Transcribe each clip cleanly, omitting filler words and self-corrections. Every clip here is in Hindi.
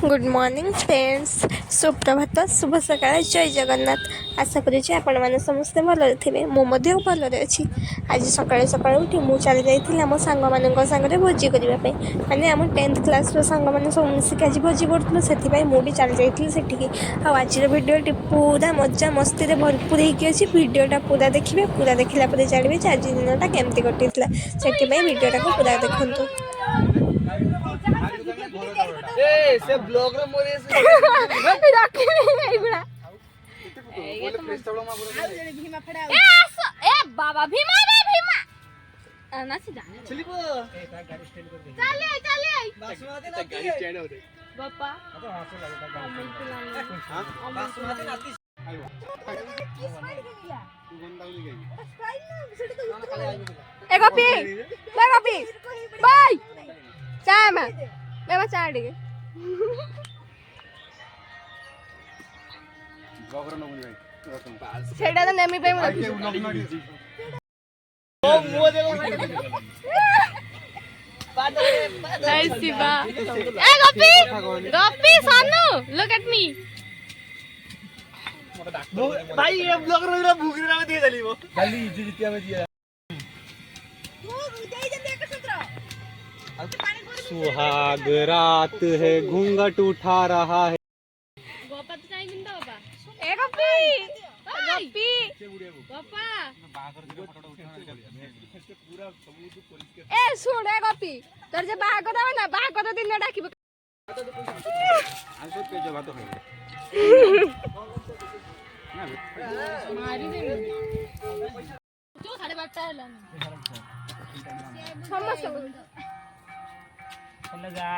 गुड मॉर्निंग फ्रेंड्स, सुप्रभात, शुभ सकाळ, जय जगन्नाथ। आशा करुँचे आपण समस्ते भलरे थे। मु भलरे अच्छी। आज सकाळे सकाळे उठी मु चली जाइए आम सांगे भोजी करने माने आम 10th क्लास सांग मैंने सब मिसिक आज भोजी करूँ से मुझे चली जाइए। आज भिडियोटी पूरा मजा मस्ती भरपूर होगी। भिडियोटा पूरा देखिए, पूरा देखला जानवे आज दिनटा केमती कटी से भिडियोटा को पूरा देखु। से ब्लॉग रे मोरे से रखी नहीं बड़ा बोले प्रेस तबला मा पूरा ए भीमा फड़ा ए बाबा भीमा रे भीमा नासी जाने चली पो ए का गाड़ी स्टैंड कर दे चले बासुमती ना गाड़ी स्टैंड हो रे बापा अब हाथ से लगा हां बासुमती नाती आयो तू गंदा नहीं गई ए कॉपी बाय चाय में मैं चाय डी ब्लॉगर न बनी भाई सेटा तो नेमी पे मुझे ओ मुंह देखो नाइस शिवा ए गप्पी सानू लुक एट मी भाई ये ब्लॉगर मेरा भूख रहा दे चली वो खाली इज्जत जितिया में दिया सुहाग रात है घूंघट उठा रहा है गोपा तो नहीं बिंदा बाबा ए गप्पी गोपा ए सुन ए गप्पी तोर जे बाग दाव ना बाग तो दिन डाकी आज तो पेज भात मारी दे जो 12:30 हला समस्त लगा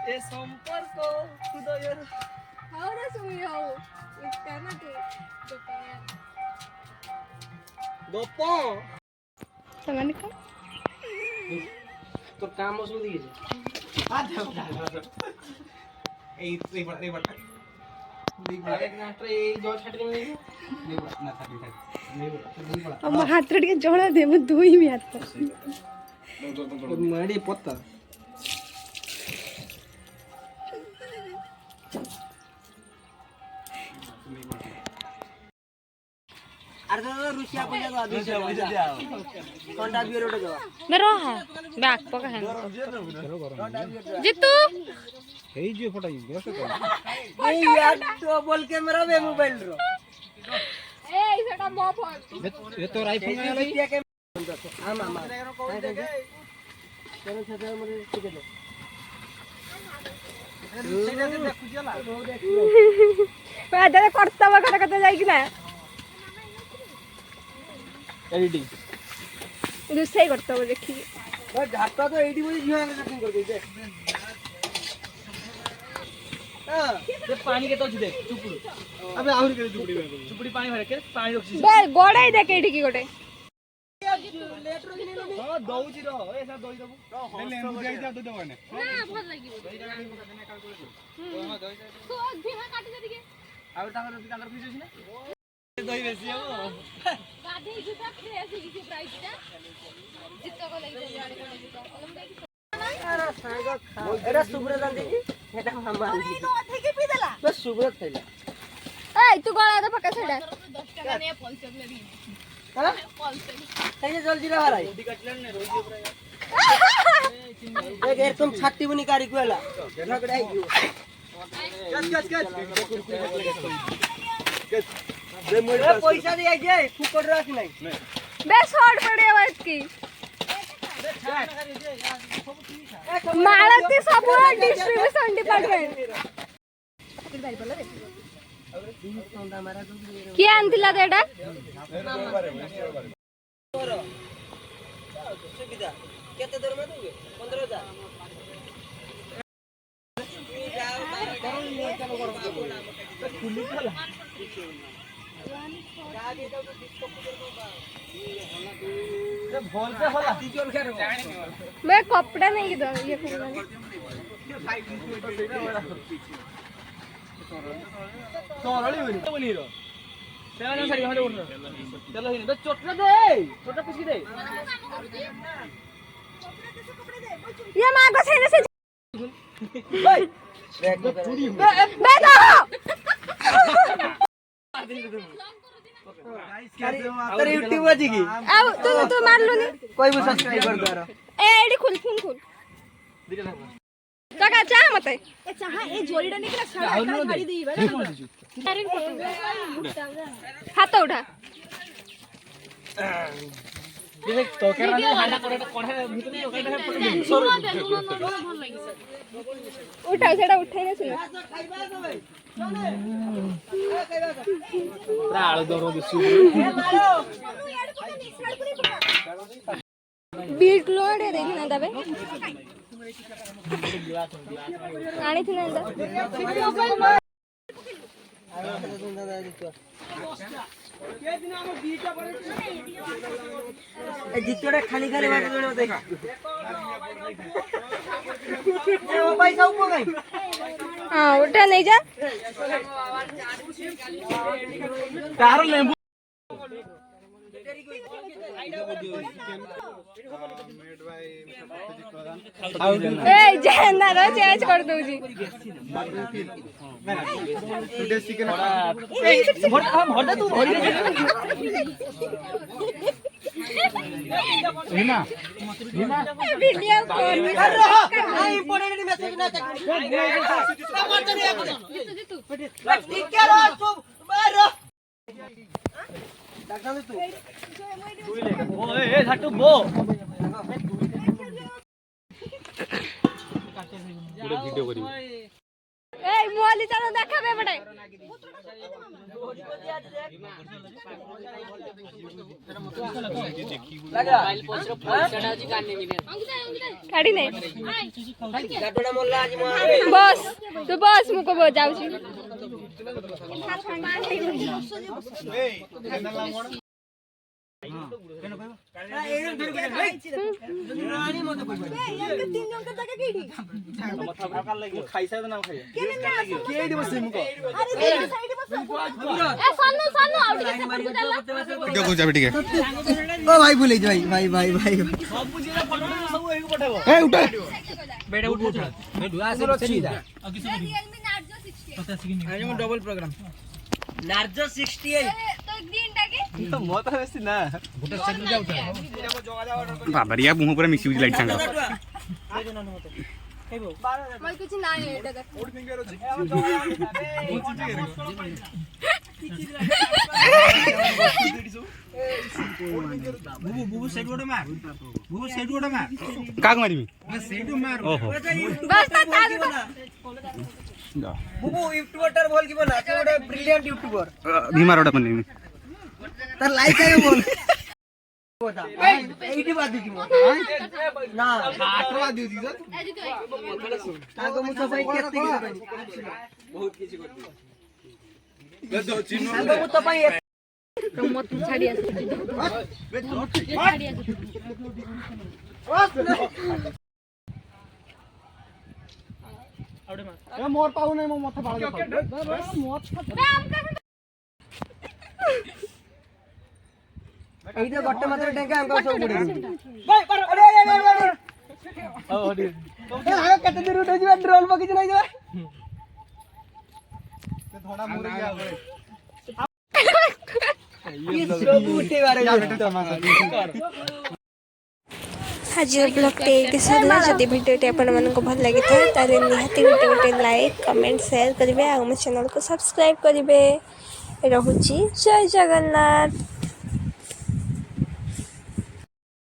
ए संपर्क हृदय हाउरा सुमी हो इसका ना के गप्पो तमने का तो काम सुन दिए आ जा ए बट एक नाटर ए जो छाटरी में नहीं बट ना था हम हाथ रट के जोड़ा दे मैं दो ही में हाथ माड़ी पत्ता अरे तो रुसिया पैसा दो ठंडा बियर उठे जाओ मेरो है बैक पका है जितू हेई जो फटाई ए यार तो बोल कैमरा में मोबाइल रो ए सेटा मो फोन ये तो आईफोन में लई आमा आमा चलो छाता मरे टिके दो सेटा से देखु जला पैदल करतब कते जाई कि ना एडिटिंग दूसरे करतब देखी ओ झाटा तो एडी बोली झिया ने सेटिंग कर दे दे हां ये पानी के तो देख चुपड़ी अबे आहुरी के चुपड़ी पानी भर के पानी रखी बे गोड़ाई देख एडी की गोटे लेटर ही नहीं हां दउजी रो ऐसा दई दबु लेंबू जाई जा तो देबने ना भल लागी तो भीमा काटी दे के आ तांगर खुशी ना दई बेसी हो गाडी जुटा फ्रेश की प्राइस ता जित्तो को लई जाने को लई अरे सागा खा एरा सुब्रत आंदी एटा हमार नो थेके पी देला बस सुब्रत थैला ए तू गोड़ा दे पका सेडा 10 टका ने फल चॉकलेट दी हां फल से कैसे जल्दी रे हराई बॉडी कटलन ने रोई पूरा एक तुम छाती बनी कारी कोला झगड़ा आई गस रे मोर पैसा दे जे फुकट राख नहीं बे शॉर्ट पड़े बात की मालती सब डिस्ट्रीब्यूशन डिपार्टमेंट किए आनतिला देडा सुविधा केते दर में दोगे 15000 खुली खला भोल पे होला तीजोल के मैं कपड़ा नहीं दो ये सोरली होनी तो बोली रो सेवन साड़ी हटे उठ चलो ही तो चोटला दे चोटला पिसकी दे ये मां को छेने से तेरे यूट्यूब वाजी की अब तू मार लो नहीं कोई भी सब्सक्राइब कर दो ए एडी खुल फोन खुल तो का चाह मत ए चाह ए जोड़ीडा निकला छाड़ा छाड़ी देई हाथ उठा तो केरा ने हांडा करे कोठे भितरे ओकैटा फोटो दे उठा सेडा उठाई ना सुन पूरा आळू दरो दिसु बीट लोड है देखना दबे आनी थी ना जितोड़े खाली खाली बाटे जोड़े देख ए वो पैसा ऊपर गई हां उठा नहीं जा तार लेंबू ए जेना रो चेंज कर दऊ जी टुडे चिकन भोटा तू भरी हिमा हिमा वीडियो कॉल में हां इंपोर्टेंट मैसेज ना ठीक क्या रो तू मारो डाक्टर तू ले ओ ए झट्टू बो वीडियो करी ए मोली चलो देखाबे बडे लगा काढी नाही गाटोडा मोल्ला आज बस तू बस मुको बो जाऊची भाई भूल भाई भाई भाई भाई डबल प्रोग्राम नार्जो 68 मत बेसी ना बाबरिया मुह पूरा मिसी लाइट सांगा मला कुछ नाही एटा देख बुबू बुबू सेट गोडे मार बुबू सेट गोडे मार काग मारी मी सेट मार ओहो बस चालू बुबू यूट्यूबर बोल की बोला तू गोडे ब्रिलियंट यूट्यूबर भीमा रोड पण मी तर लाइक आहे बोल बोटा 80 बात दी ना 8 बात दी जा आगो मुसा भाई केते की बहुत किछि करती गदो चिन्ह आगो मुसा भाई मत छाडी आस छाडी ए मोर पाऊ नाही मग मथा बाळ मोर এইটা গট্টে মাত্র টেকা আমকা সব পড়ে ভাই আরে আরে আরে ও হডি এ আগে কত দূর উঠে যাবে ড্রোন বাকি চলাই যাবে তে থোড়া মুড়ে গিয়া ये सब उठे बारे आज ब्लॉगटे ये सरला जदि भिडियोटी आपको भल लगी था निहाती गोटे गोटे लाइक कमेंट शेयर करेंगे आम चैनल को सब्सक्राइब करेंगे। रहुची जय जगन्नाथ।